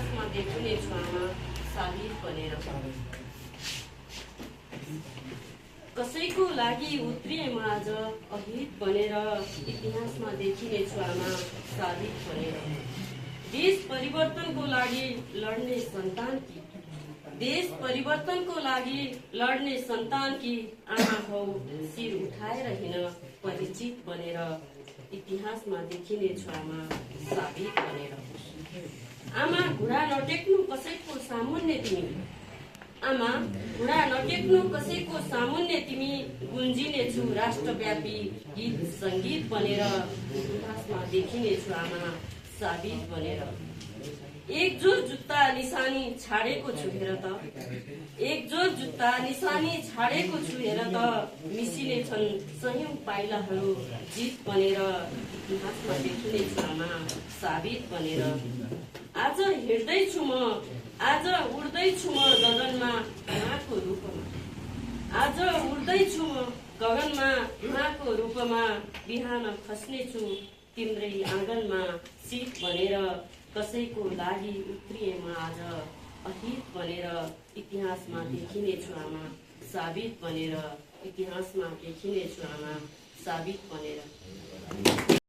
इतिहासमा देखिनेछु आमा साबित बनेर। कसैको लागि उत्रिए म आज अहित बनेर, इतिहासमा देखिनेछु आमा साबित बनेर। देश परिवर्तनको लागि लड्ने सन्तान की, देश परिवर्तनको लागि लड्ने सन्तान की आमा हौ शिर उठाएर हिँड परिचित बनेर, इतिहासमा देखिनेछु आमा साबित बनेर। आमा घुँडा नटेक्नु कसैको सामुन्ने तिमी, आमा घुँडा नटेक्नु कसैको सामुन्ने तिमी, गुन्जिनेछु राष्ट्रव्यापी गीत सङ्गीत बनेर, इतिहासमा देखिनेछु आमा साबित बनेर। एक जोर जुत्ता निशानी छाडेको छु हेर त, एक जोर जुत्ता निशानी छाडेको छु हेर त, मिसिने छन् सयौं पाइलाहरू जित बनेर, इतिहासमा देखिनेछु आमा साबित बनेर। आज हिँड्दैछु म, आज उड्दैछु म गगनमा उहाँको रूपमा, आज उड्दैछु म गगनमा उहाँको रूपमा, बिहान खस्नेछु तिम्रै आँगनमा शीत बनेर, कसैको लागि उत्रिए म आज अहित बनेर, इतिहासमा देखिनेछु आमा साबित बनेर, इतिहासमा देखिनेछु आमा साबित बनेर।